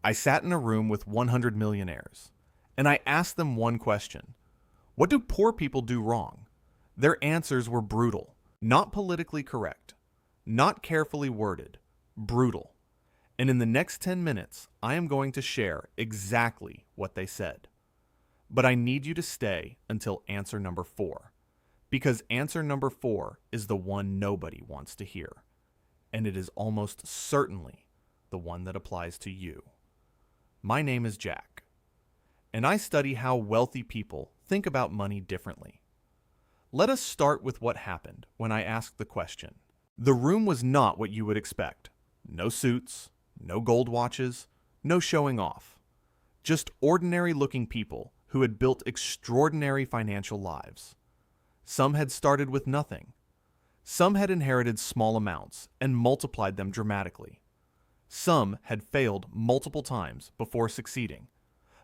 I sat in a room with 100 millionaires, and I asked them one question. What do poor people do wrong? Their answers were brutal, not politically correct, not carefully worded, brutal. And in the next 10 minutes, I am going to share exactly what they said. But I need you to stay until answer number 4, because answer number 4 is the one nobody wants to hear, and it is almost certainly the one that applies to you. My name is Jack, and I study how wealthy people think about money differently. Let us start with what happened when I asked the question. The room was not what you would expect. No suits, no gold watches, no showing off. Just ordinary-looking people who had built extraordinary financial lives. Some had started with nothing. Some had inherited small amounts and multiplied them dramatically. Some had failed multiple times before succeeding.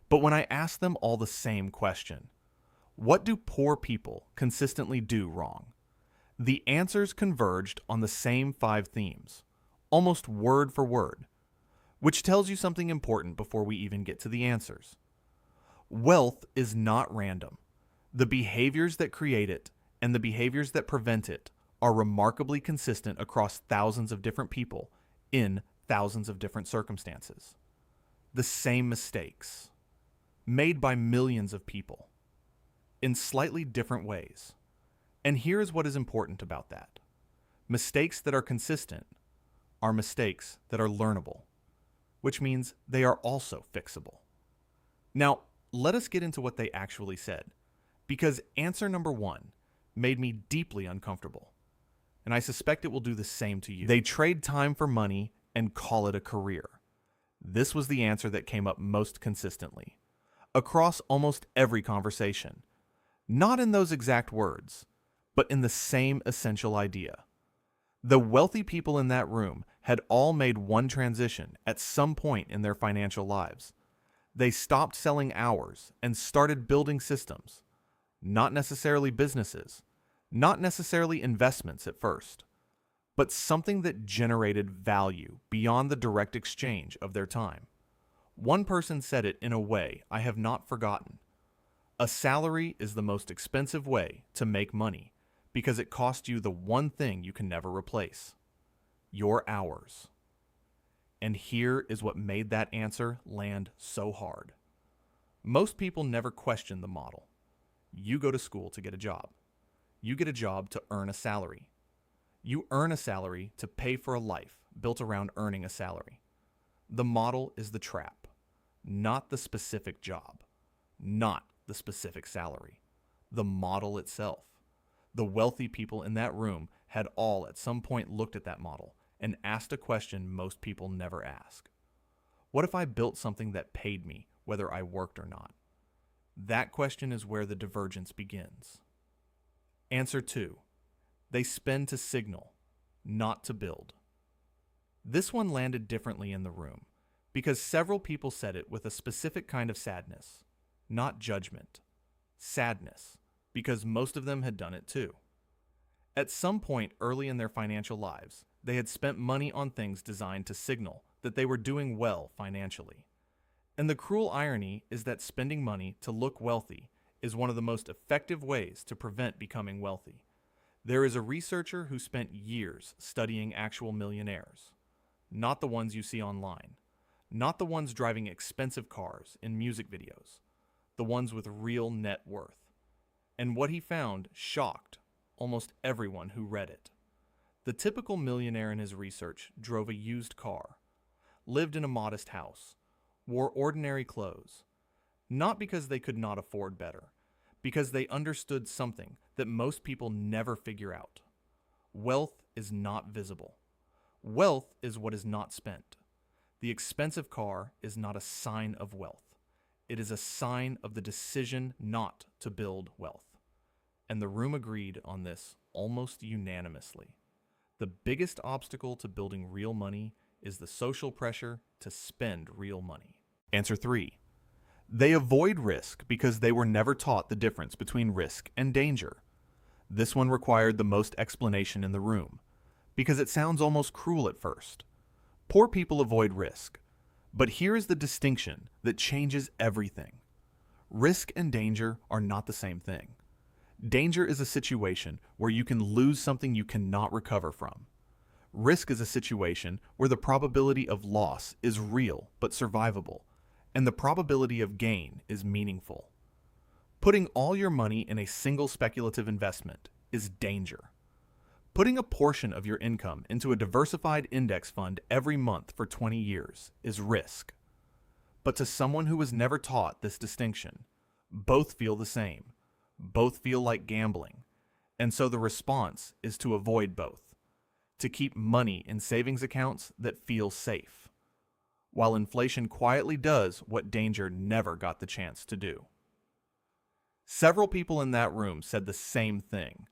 But when I asked them all the same question, what do poor people consistently do wrong? The answers converged on the same 5 themes, almost word for word, which tells you something important before we even get to the answers. Wealth is not random. The behaviors that create it and the behaviors that prevent it are remarkably consistent across thousands of different people in thousands of different circumstances. The same mistakes, made by millions of people, in slightly different ways. And here is what is important about that. Mistakes that are consistent are mistakes that are learnable, which means they are also fixable. Now, let us get into what they actually said, because answer number 1 made me deeply uncomfortable, and I suspect it will do the same to you. They trade time for money and call it a career. This was the answer that came up most consistently, across almost every conversation. Not in those exact words, but in the same essential idea. The wealthy people in that room had all made one transition at some point in their financial lives. They stopped selling hours and started building systems, not necessarily businesses, not necessarily investments at first, but something that generated value beyond the direct exchange of their time. One person said it in a way I have not forgotten. A salary is the most expensive way to make money because it costs you the one thing you can never replace: your hours. And here is what made that answer land so hard. Most people never question the model. You go to school to get a job. You get a job to earn a salary. You earn a salary to pay for a life built around earning a salary. The model is the trap, not the specific job, not the specific salary. The model itself. The wealthy people in that room had all at some point looked at that model and asked a question most people never ask. What if I built something that paid me whether I worked or not? That question is where the divergence begins. Answer 2. They spend to signal, not to build. This one landed differently in the room because several people said it with a specific kind of sadness, not judgment. Sadness, because most of them had done it too. At some point early in their financial lives, they had spent money on things designed to signal that they were doing well financially. And the cruel irony is that spending money to look wealthy is one of the most effective ways to prevent becoming wealthy. There is a researcher who spent years studying actual millionaires, not the ones you see online, not the ones driving expensive cars in music videos, the ones with real net worth. And what he found shocked almost everyone who read it. The typical millionaire in his research drove a used car, lived in a modest house, wore ordinary clothes, not because they could not afford better, because they understood something that most people never figure out. Wealth is not visible. Wealth is what is not spent. The expensive car is not a sign of wealth. It is a sign of the decision not to build wealth. And the room agreed on this almost unanimously. The biggest obstacle to building real money is the social pressure to spend real money. Answer 3. They avoid risk because they were never taught the difference between risk and danger. This one required the most explanation in the room, because it sounds almost cruel at first. Poor people avoid risk, But here is the distinction that changes everything. Risk and danger are not the same thing. Danger is a situation where you can lose something you cannot recover from. Risk is a situation where the probability of loss is real but survivable, and the probability of gain is meaningful. Putting all your money in a single speculative investment is danger. Putting a portion of your income into a diversified index fund every month for 20 years is risk. But to someone who was never taught this distinction, both feel the same. Both feel like gambling. And so the response is to avoid both, to keep money in savings accounts that feel safe, while inflation quietly does what danger never got the chance to do. Several people in that room said the same thing.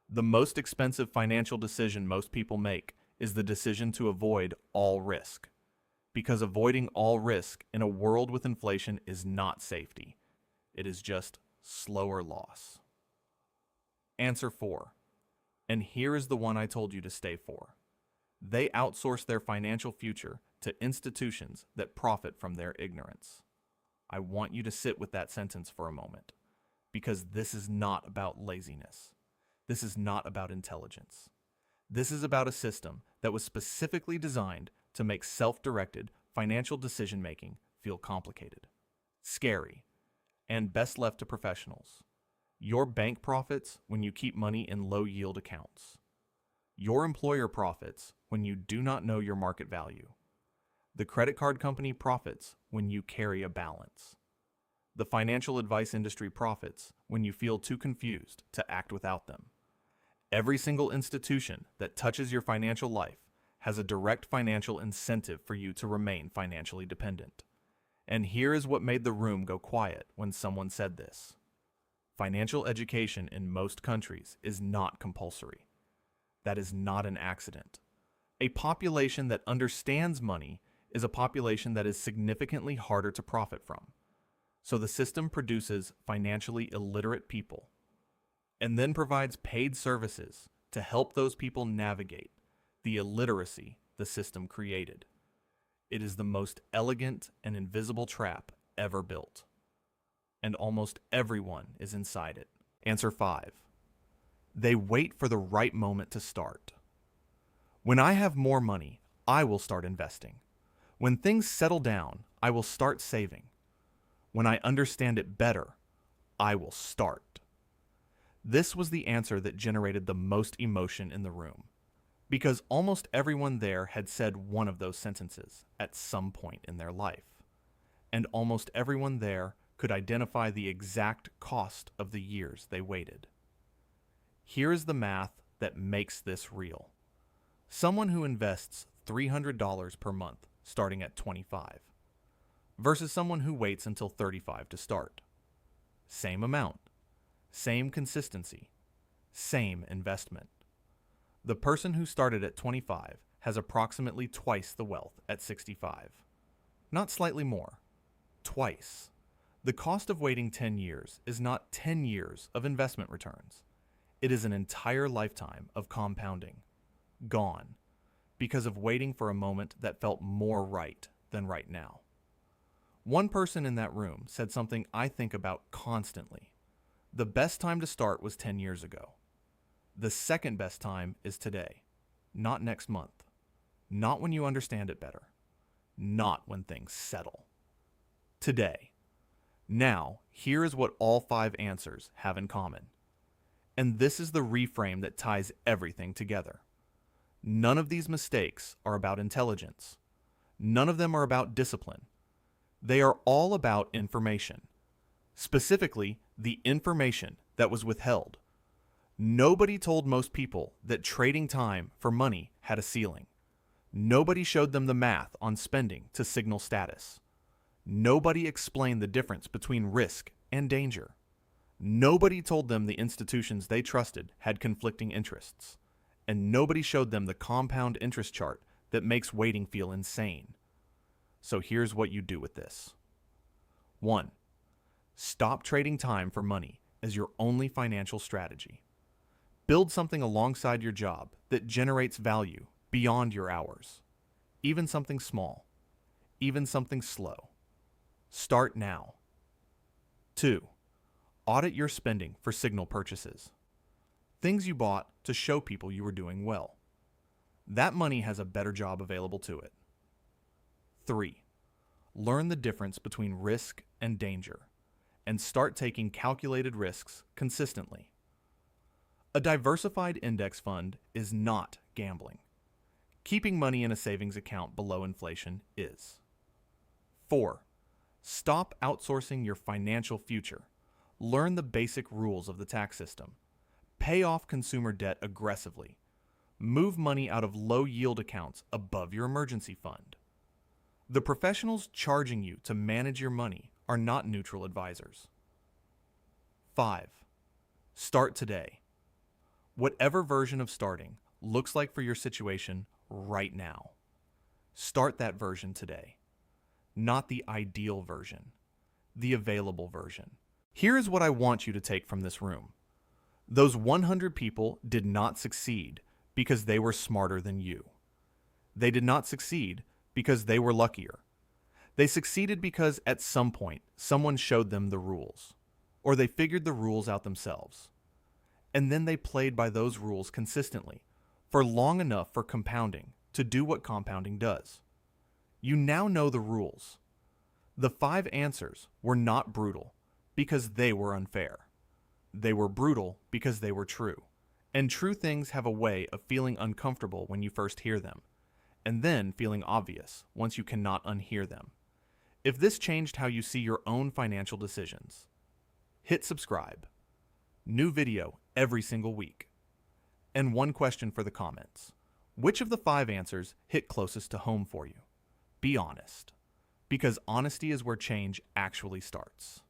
The most expensive financial decision most people make is the decision to avoid all risk. Because avoiding all risk in a world with inflation is not safety. It is just slower loss. Answer 4. And here is the one I told you to stay for. They outsource their financial future to institutions that profit from their ignorance. I want you to sit with that sentence for a moment, because this is not about laziness. This is not about intelligence. This is about a system that was specifically designed to make self-directed financial decision-making feel complicated, scary, and best left to professionals. Your bank profits when you keep money in low-yield accounts. Your employer profits when you do not know your market value. The credit card company profits when you carry a balance. The financial advice industry profits when you feel too confused to act without them. Every single institution that touches your financial life has a direct financial incentive for you to remain financially dependent. And here is what made the room go quiet when someone said this. Financial education in most countries is not compulsory. That is not an accident. A population that understands money is a population that is significantly harder to profit from. So the system produces financially illiterate people, and then provides paid services to help those people navigate the illiteracy the system created. It is the most elegant and invisible trap ever built. And almost everyone is inside it. Answer 5. They wait for the right moment to start. When I have more money, I will start investing. When things settle down, I will start saving. When I understand it better, I will start. This was the answer that generated the most emotion in the room, because almost everyone there had said one of those sentences at some point in their life, and almost everyone there could identify the exact cost of the years they waited. Here is the math that makes this real. Someone who invests $300 per month starting at 25 versus someone who waits until 35 to start. Same amount. Same consistency, same investment. The person who started at 25 has approximately twice the wealth at 65. Not slightly more, twice. The cost of waiting 10 years is not 10 years of investment returns. It is an entire lifetime of compounding, gone, because of waiting for a moment that felt more right than right now. One person in that room said something I think about constantly. The best time to start was 10 years ago. The second best time is today, not next month, not when you understand it better, not when things settle. Today. Now, here is what all 5 answers have in common. And this is the reframe that ties everything together. None of these mistakes are about intelligence. None of them are about discipline. They are all about information. Specifically, the information that was withheld. Nobody told most people that trading time for money had a ceiling. Nobody showed them the math on spending to signal status. Nobody explained the difference between risk and danger. Nobody told them the institutions they trusted had conflicting interests. And nobody showed them the compound interest chart that makes waiting feel insane. So here's what you do with this. 1. Stop trading time for money as your only financial strategy. Build something alongside your job that generates value beyond your hours. Even something small. even something slow. Start now. 2. Audit your spending for signal purchases. Things you bought to show people you were doing well. That money has a better job available to it. 3. Learn the difference between risk and danger, and start taking calculated risks consistently. A diversified index fund is not gambling. Keeping money in a savings account below inflation is. 4. Stop outsourcing your financial future. Learn the basic rules of the tax system. Pay off consumer debt aggressively. Move money out of low-yield accounts above your emergency fund. The professionals charging you to manage your money are not neutral advisors. 5. Start today. Whatever version of starting looks like for your situation right now. Start that version today. Not the ideal version, the available version. Here is what I want you to take from this room. Those 100 people did not succeed because they were smarter than you. They did not succeed because they were luckier. They succeeded because at some point someone showed them the rules, or they figured the rules out themselves. And then they played by those rules consistently, for long enough for compounding to do what compounding does. You now know the rules. The 5 answers were not brutal because they were unfair. They were brutal because they were true. And true things have a way of feeling uncomfortable when you first hear them, and then feeling obvious once you cannot unhear them. If this changed how you see your own financial decisions, hit subscribe. New video every single week. And one question for the comments. Which of the 5 answers hit closest to home for you? Be honest, because honesty is where change actually starts.